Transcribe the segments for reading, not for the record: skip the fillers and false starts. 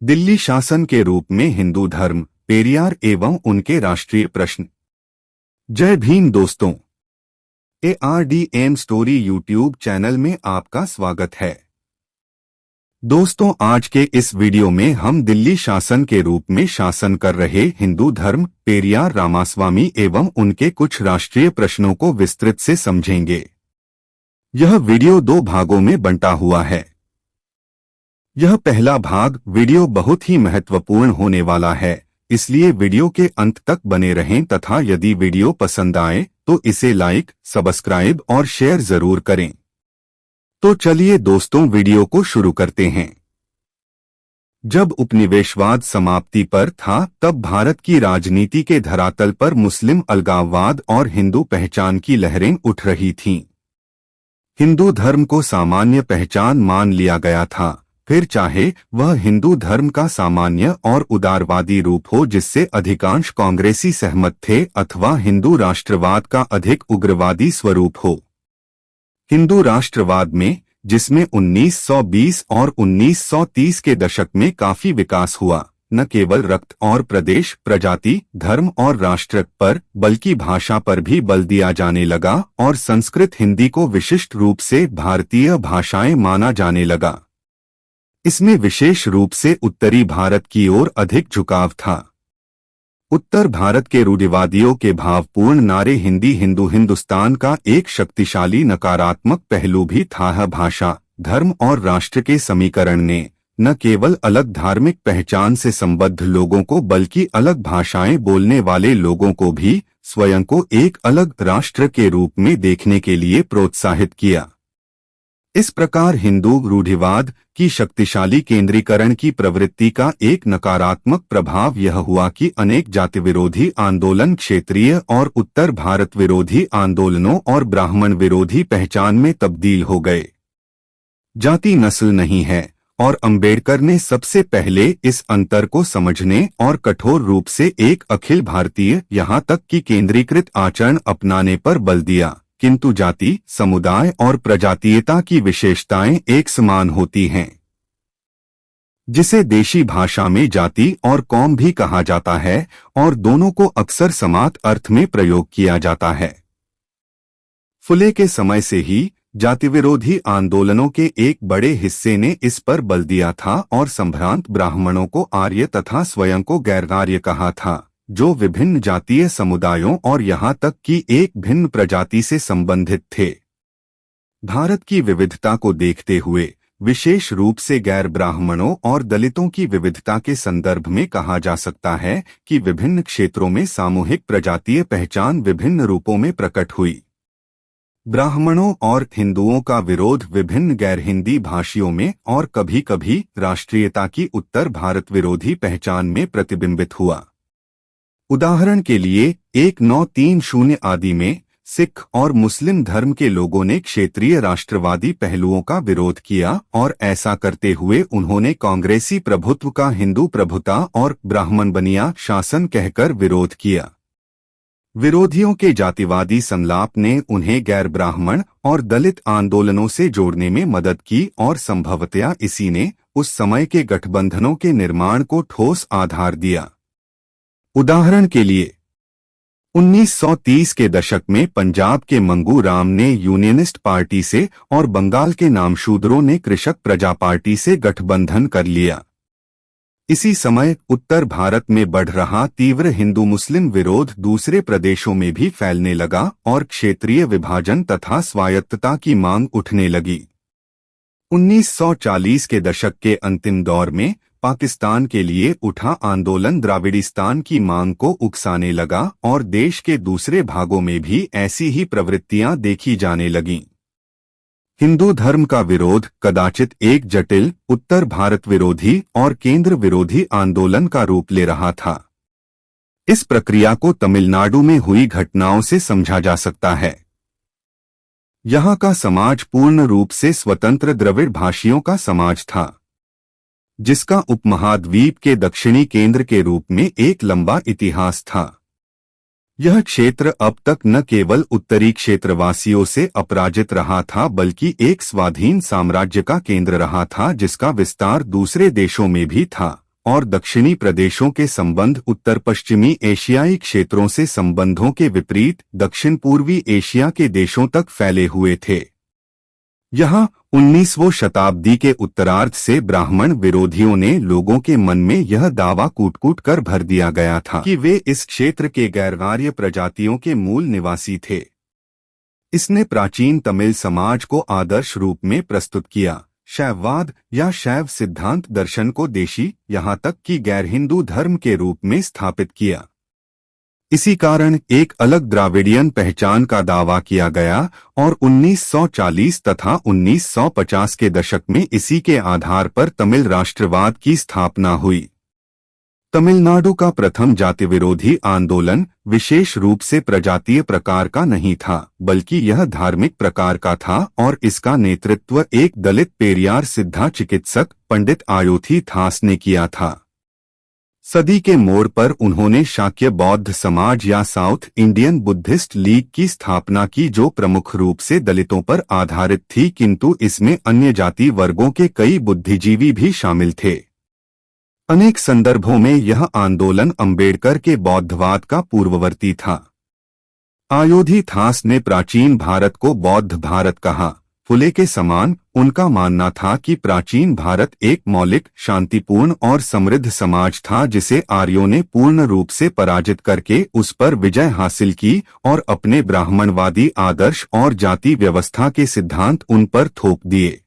दिल्ली शासन के रूप में हिंदू धर्म, पेरियार एवं उनके राष्ट्रीय प्रश्न। जय भीम दोस्तों, ARDM स्टोरी यूट्यूब चैनल में आपका स्वागत है। दोस्तों, आज के इस वीडियो में हम दिल्ली शासन के रूप में शासन कर रहे हिंदू धर्म, पेरियार रामास्वामी एवं उनके कुछ राष्ट्रीय प्रश्नों को विस्तृत से समझेंगे। यह वीडियो 2 भागों में बंटा हुआ है। यह पहला भाग वीडियो बहुत ही महत्वपूर्ण होने वाला है, इसलिए वीडियो के अंत तक बने रहें तथा यदि वीडियो पसंद आए तो इसे लाइक, सब्सक्राइब और शेयर जरूर करें। तो चलिए दोस्तों, वीडियो को शुरू करते हैं। जब उपनिवेशवाद समाप्ति पर था, तब भारत की राजनीति के धरातल पर मुस्लिम अलगाववाद और हिंदू पहचान की लहरें उठ रही थीं। हिंदू धर्म को सामान्य पहचान मान लिया गया था, फिर चाहे वह हिंदू धर्म का सामान्य और उदारवादी रूप हो जिससे अधिकांश कांग्रेसी सहमत थे, अथवा हिंदू राष्ट्रवाद का अधिक उग्रवादी स्वरूप हो। हिंदू राष्ट्रवाद में, जिसमें 1920 और 1930 के दशक में काफी विकास हुआ, न केवल रक्त और प्रदेश, प्रजाति, धर्म और राष्ट्र पर बल्कि भाषा पर भी बल दिया जाने लगा और संस्कृत हिंदी को विशिष्ट रूप से भारतीय भाषाएं माना जाने लगा। इसमें विशेष रूप से उत्तरी भारत की ओर अधिक झुकाव था। उत्तर भारत के रूढ़िवादियों के भावपूर्ण नारे हिंदी हिंदू हिंदुस्तान का एक शक्तिशाली नकारात्मक पहलू भी था। भाषा, धर्म और राष्ट्र के समीकरण ने न केवल अलग धार्मिक पहचान से संबद्ध लोगों को बल्कि अलग भाषाएं बोलने वाले लोगों को भी स्वयं को एक अलग राष्ट्र के रूप में देखने के लिए प्रोत्साहित किया। इस प्रकार हिंदू रूढ़िवाद की शक्तिशाली केंद्रीकरण की प्रवृत्ति का एक नकारात्मक प्रभाव यह हुआ कि अनेक जाति विरोधी आंदोलन क्षेत्रीय और उत्तर भारत विरोधी आंदोलनों और ब्राह्मण विरोधी पहचान में तब्दील हो गए। जाति नस्ल नहीं है, और अंबेडकर ने सबसे पहले इस अंतर को समझने और कठोर रूप से एक अखिल भारतीय, यहाँ तक कि केंद्रीकृत आचरण अपनाने पर बल दिया। किंतु जाति, समुदाय और प्रजातीयता की विशेषताएं एक समान होती हैं, जिसे देशी भाषा में जाति और कौम भी कहा जाता है, और दोनों को अक्सर समान अर्थ में प्रयोग किया जाता है। फुले के समय से ही जाति विरोधी आंदोलनों के एक बड़े हिस्से ने इस पर बल दिया था और संभ्रांत ब्राह्मणों को आर्य तथा स्वयं को गैर-आर्य कहा था, जो विभिन्न जातीय समुदायों और यहाँ तक कि एक भिन्न प्रजाति से संबंधित थे। भारत की विविधता को देखते हुए विशेष रूप से गैर ब्राह्मणों और दलितों की विविधता के संदर्भ में कहा जा सकता है कि विभिन्न क्षेत्रों में सामूहिक प्रजातीय पहचान विभिन्न रूपों में प्रकट हुई। ब्राह्मणों और हिंदुओं का विरोध विभिन्न गैर हिंदी भाषियों में और कभी-कभी राष्ट्रीयता की उत्तर भारत विरोधी पहचान में प्रतिबिंबित हुआ। उदाहरण के लिए 1930 आदि में सिख और मुस्लिम धर्म के लोगों ने क्षेत्रीय राष्ट्रवादी पहलुओं का विरोध किया और ऐसा करते हुए उन्होंने कांग्रेसी प्रभुत्व का हिंदू प्रभुता और ब्राह्मण बनिया शासन कहकर विरोध किया। विरोधियों के जातिवादी संलाप ने उन्हें गैर ब्राह्मण और दलित आंदोलनों से जोड़ने में मदद की और संभवतया इसी ने उस समय के गठबंधनों के निर्माण को ठोस आधार दिया। उदाहरण के लिए 1930 के दशक में पंजाब के मंगू राम ने यूनियनिस्ट पार्टी से और बंगाल के नामशूदरों ने कृषक प्रजा पार्टी से गठबंधन कर लिया। इसी समय उत्तर भारत में बढ़ रहा तीव्र हिंदू मुस्लिम विरोध दूसरे प्रदेशों में भी फैलने लगा और क्षेत्रीय विभाजन तथा स्वायत्तता की मांग उठने लगी। 1940 के दशक के अंतिम दौर में पाकिस्तान के लिए उठा आंदोलन द्राविडिस्तान की मांग को उकसाने लगा और देश के दूसरे भागों में भी ऐसी ही प्रवृत्तियां देखी जाने लगीं। हिंदू धर्म का विरोध कदाचित एक जटिल उत्तर भारत विरोधी और केंद्र विरोधी आंदोलन का रूप ले रहा था। इस प्रक्रिया को तमिलनाडु में हुई घटनाओं से समझा जा सकता है। यहाँ का समाज पूर्ण रूप से स्वतंत्र द्रविड़ भाषियों का समाज था, जिसका उपमहाद्वीप के दक्षिणी केंद्र के रूप में एक लंबा इतिहास था। यह क्षेत्र अब तक न केवल उत्तरी क्षेत्रवासियों से अपराजित रहा था बल्कि एक स्वाधीन साम्राज्य का केंद्र रहा था जिसका विस्तार दूसरे देशों में भी था और दक्षिणी प्रदेशों के संबंध उत्तर पश्चिमी एशियाई क्षेत्रों से संबंधों के विपरीत दक्षिण पूर्वी एशिया के देशों तक फैले हुए थे। यहाँ 19वीं शताब्दी के उत्तरार्ध से ब्राह्मण विरोधियों ने लोगों के मन में यह दावा कूट-कूट कर भर दिया गया था कि वे इस क्षेत्र के गैरआर्य प्रजातियों के मूल निवासी थे। इसने प्राचीन तमिल समाज को आदर्श रूप में प्रस्तुत किया, शैववाद या शैव सिद्धांत दर्शन को देशी यहाँ तक कि गैर हिंदू धर्म के रूप में स्थापित किया। इसी कारण एक अलग द्राविडियन पहचान का दावा किया गया और 1940 तथा 1950 के दशक में इसी के आधार पर तमिल राष्ट्रवाद की स्थापना हुई। तमिलनाडु का प्रथम जाति विरोधी आंदोलन विशेष रूप से प्रजातीय प्रकार का नहीं था, बल्कि यह धार्मिक प्रकार का था और इसका नेतृत्व एक दलित पेरियार सिद्धा चिकित्सक पंडित आयोथी थास ने किया था। सदी के मोड़ पर उन्होंने शाक्य बौद्ध समाज या साउथ इंडियन बुद्धिस्ट लीग की स्थापना की, जो प्रमुख रूप से दलितों पर आधारित थी, किंतु इसमें अन्य जाति वर्गों के कई बुद्धिजीवी भी शामिल थे। अनेक संदर्भों में यह आंदोलन अंबेडकर के बौद्धवाद का पूर्ववर्ती था। आयोधी थास ने प्राचीन भारत को बौद्ध भारत कहा। फुले के समान उनका मानना था कि प्राचीन भारत एक मौलिक, शांतिपूर्ण और समृद्ध समाज था, जिसे आर्यों ने पूर्ण रूप से पराजित करके उस पर विजय हासिल की और अपने ब्राह्मणवादी आदर्श और जाति व्यवस्था के सिद्धांत उन पर थोप दिए।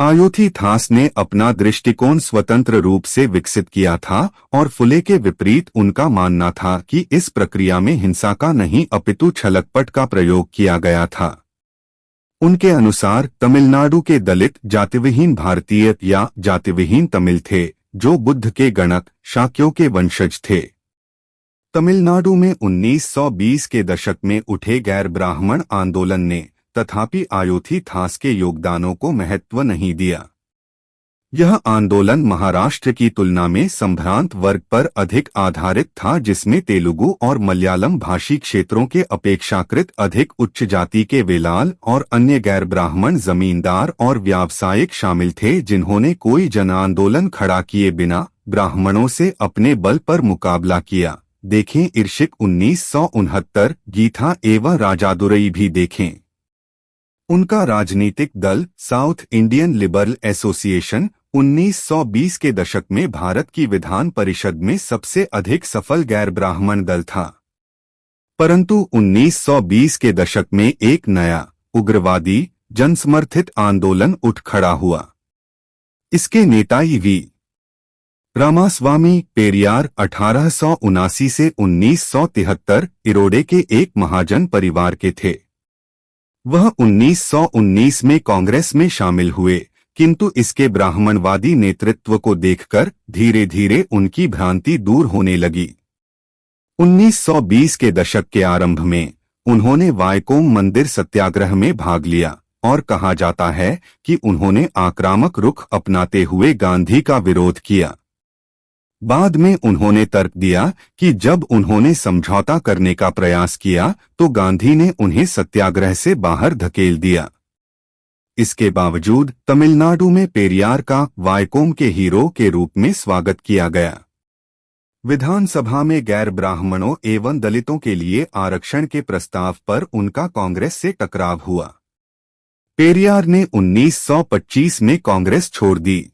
आयोथी थास ने अपना दृष्टिकोण स्वतंत्र रूप से विकसित किया था और फुले के विपरीत उनका मानना था कि इस प्रक्रिया में हिंसा का नहीं अपितु छलकपट का प्रयोग किया गया था। उनके अनुसार तमिलनाडु के दलित जातिविहीन भारतीय या जातिविहीन तमिल थे, जो बुद्ध के गणक शाक्यों के वंशज थे। तमिलनाडु में 1920 के दशक में उठे गैर ब्राह्मण आंदोलन ने तथापि आयोथी थास के योगदानों को महत्व नहीं दिया। यह आंदोलन महाराष्ट्र की तुलना में संभ्रांत वर्ग पर अधिक आधारित था, जिसमें तेलुगु और मलयालम भाषी क्षेत्रों के अपेक्षाकृत अधिक उच्च जाति के वेलाल और अन्य गैर ब्राह्मण जमींदार और व्यावसायिक शामिल थे, जिन्होंने कोई जन आंदोलन खड़ा किए बिना ब्राह्मणों से अपने बल पर मुकाबला किया। देखें इर्शिक 1969, गीथा एवं राजादुरई भी देखें। उनका राजनीतिक दल साउथ इंडियन लिबरल एसोसिएशन 1920 के दशक में भारत की विधान परिषद में सबसे अधिक सफल गैर ब्राह्मण दल था। परंतु 1920 के दशक में एक नया उग्रवादी जनसमर्थित आंदोलन उठ खड़ा हुआ। इसके नेता वी रामास्वामी पेरियार 1879 से 1973 इरोडे के एक महाजन परिवार के थे। वह 1919 में कांग्रेस में शामिल हुए, किंतु इसके ब्राह्मणवादी नेतृत्व को देखकर धीरे धीरे उनकी भ्रांति दूर होने लगी। 1920 के दशक के आरंभ में उन्होंने वायकोम मंदिर सत्याग्रह में भाग लिया और कहा जाता है कि उन्होंने आक्रामक रुख अपनाते हुए गांधी का विरोध किया। बाद में उन्होंने तर्क दिया कि जब उन्होंने समझौता करने का प्रयास किया तो गांधी ने उन्हें सत्याग्रह से बाहर धकेल दिया। इसके बावजूद तमिलनाडु में पेरियार का वायकोम के हीरो के रूप में स्वागत किया गया। विधानसभा में गैर ब्राह्मणों एवं दलितों के लिए आरक्षण के प्रस्ताव पर उनका कांग्रेस से टकराव हुआ। पेरियार ने 1925 में कांग्रेस छोड़ दी।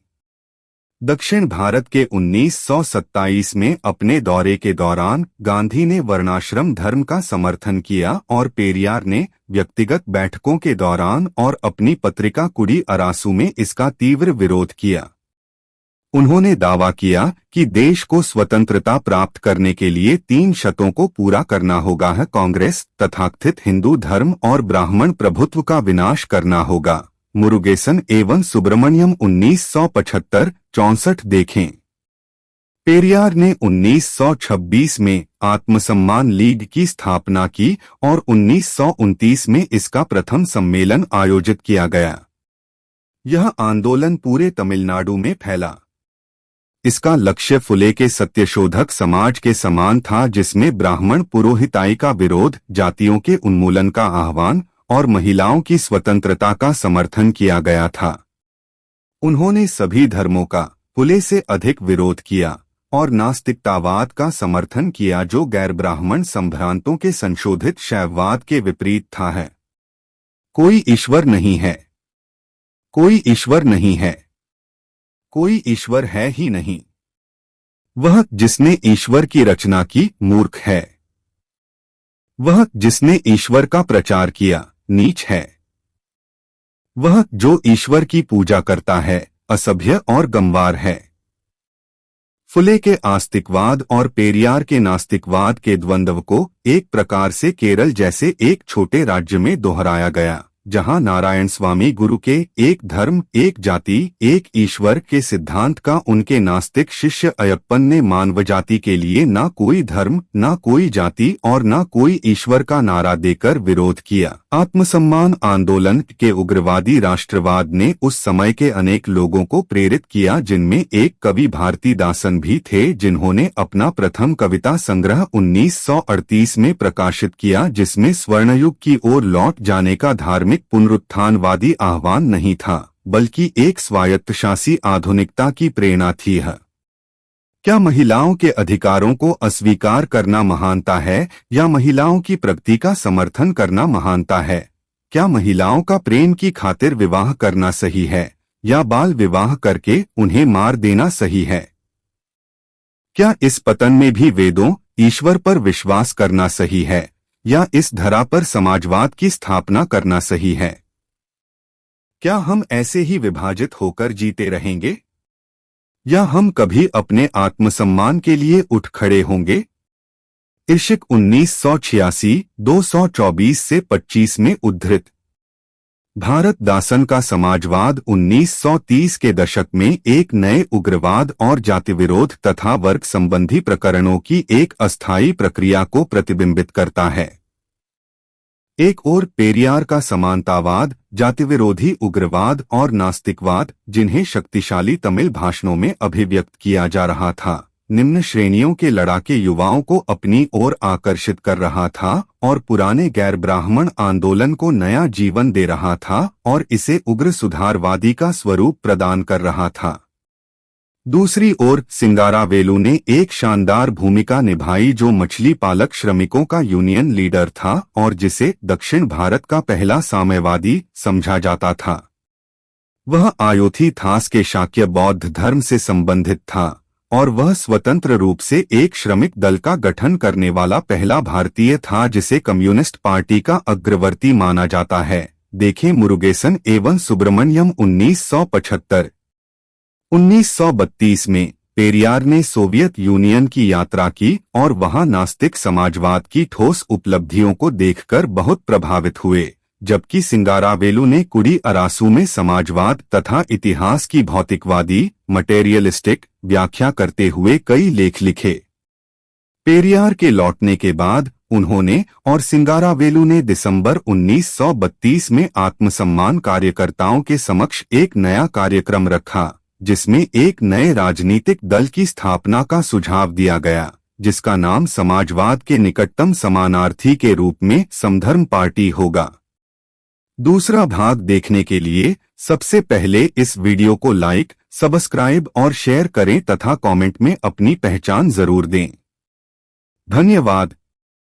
दक्षिण भारत के 1927 में अपने दौरे के दौरान गांधी ने वर्णाश्रम धर्म का समर्थन किया और पेरियार ने व्यक्तिगत बैठकों के दौरान और अपनी पत्रिका कुडी अरासू में इसका तीव्र विरोध किया। उन्होंने दावा किया कि देश को स्वतंत्रता प्राप्त करने के लिए 3 शर्तों को पूरा करना होगा है कांग्रेस, तथाकथित हिंदू धर्म और ब्राह्मण प्रभुत्व का विनाश करना होगा। मुरुगेसन एवं सुब्रमण्यम 1975-64 देखें। पेरियार ने 1926 में आत्मसम्मान लीग की स्थापना की और 1929 में इसका प्रथम सम्मेलन आयोजित किया गया। यह आंदोलन पूरे तमिलनाडु में फैला। इसका लक्ष्य फुले के सत्यशोधक समाज के समान था, जिसमें ब्राह्मण पुरोहिताई का विरोध, जातियों के उन्मूलन का आह्वान और महिलाओं की स्वतंत्रता का समर्थन किया गया था। उन्होंने सभी धर्मों का फुले से अधिक विरोध किया और नास्तिकतावाद का समर्थन किया जो गैर ब्राह्मण संभ्रांतों के संशोधित शैववाद के विपरीत था। है कोई ईश्वर नहीं है, कोई ईश्वर नहीं है, कोई ईश्वर है ही नहीं। वह जिसने ईश्वर की रचना की मूर्ख है, वह जिसने ईश्वर का प्रचार किया नीच है, वह जो ईश्वर की पूजा करता है असभ्य और गंवार है। फुले के आस्तिकवाद और पेरियार के नास्तिकवाद के द्वंद्व को एक प्रकार से केरल जैसे एक छोटे राज्य में दोहराया गया, जहां नारायण स्वामी गुरु के एक धर्म एक जाति एक ईश्वर के सिद्धांत का उनके नास्तिक शिष्य अयप्पन ने मानव जाति के लिए ना कोई धर्म ना कोई जाति और ना कोई ईश्वर का नारा देकर विरोध किया। आत्मसम्मान आंदोलन के उग्रवादी राष्ट्रवाद ने उस समय के अनेक लोगों को प्रेरित किया, जिनमें एक कवि भारतीदासन भी थे, जिन्होंने अपना प्रथम कविता संग्रह 1938 में प्रकाशित किया, जिसमें स्वर्णयुग की ओर लौट जाने का धार्मिक पुनरुत्थानवादी आह्वान नहीं था, बल्कि एक स्वायत्तशासी आधुनिकता की प्रेरणा थी। क्या महिलाओं के अधिकारों को अस्वीकार करना महानता है या महिलाओं की प्रगति का समर्थन करना महानता है? क्या महिलाओं का प्रेम की खातिर विवाह करना सही है या बाल विवाह करके उन्हें मार देना सही है? क्या इस पतन में भी वेदों ईश्वर पर विश्वास करना सही है या इस धरा पर समाजवाद की स्थापना करना सही है? क्या हम ऐसे ही विभाजित होकर जीते रहेंगे या हम कभी अपने आत्मसम्मान के लिए उठ खड़े होंगे? इर्शिक 1986 224 से 25 में उद्धृत। भारत दासन का समाजवाद 1930 के दशक में एक नए उग्रवाद और जाति विरोध तथा वर्ग संबंधी प्रकरणों की एक अस्थायी प्रक्रिया को प्रतिबिंबित करता है। एक ओर पेरियार का समानतावाद, जाति विरोधी उग्रवाद और नास्तिकवाद, जिन्हें शक्तिशाली तमिल भाषणों में अभिव्यक्त किया जा रहा था, निम्न श्रेणियों के लड़ाके युवाओं को अपनी ओर आकर्षित कर रहा था और पुराने गैर ब्राह्मण आंदोलन को नया जीवन दे रहा था और इसे उग्र सुधारवादी का स्वरूप प्रदान कर रहा था। दूसरी ओर सिंगारावेलु ने एक शानदार भूमिका निभाई, जो मछली पालक श्रमिकों का यूनियन लीडर था और जिसे दक्षिण भारत का पहला साम्यवादी समझा जाता था। वह अयोथीथास के शाक्य बौद्ध धर्म से संबंधित था और वह स्वतंत्र रूप से एक श्रमिक दल का गठन करने वाला पहला भारतीय था जिसे कम्युनिस्ट पार्टी का अग्रवर्ती माना जाता है। देखें मुरुगेसन एवं सुब्रमण्यम 1975। 1932 में पेरियार ने सोवियत यूनियन की यात्रा की और वहां नास्तिक समाजवाद की ठोस उपलब्धियों को देखकर बहुत प्रभावित हुए, जबकि सिंगारावेलु ने कुडी अरासू में समाजवाद तथा इतिहास की भौतिकवादी मटेरियलिस्टिक व्याख्या करते हुए कई लेख लिखे। पेरियार के लौटने के बाद उन्होंने और सिंगारावेलु ने दिसंबर 1932 में आत्मसम्मान कार्यकर्ताओं के समक्ष एक नया कार्यक्रम रखा, जिसमें एक नए राजनीतिक दल की स्थापना का सुझाव दिया गया, जिसका नाम समाजवाद के निकटतम समानार्थी के रूप में समधर्म पार्टी होगा। दूसरा भाग देखने के लिए सबसे पहले इस वीडियो को लाइक, सब्सक्राइब और शेयर करें तथा कमेंट में अपनी पहचान जरूर दें। धन्यवाद।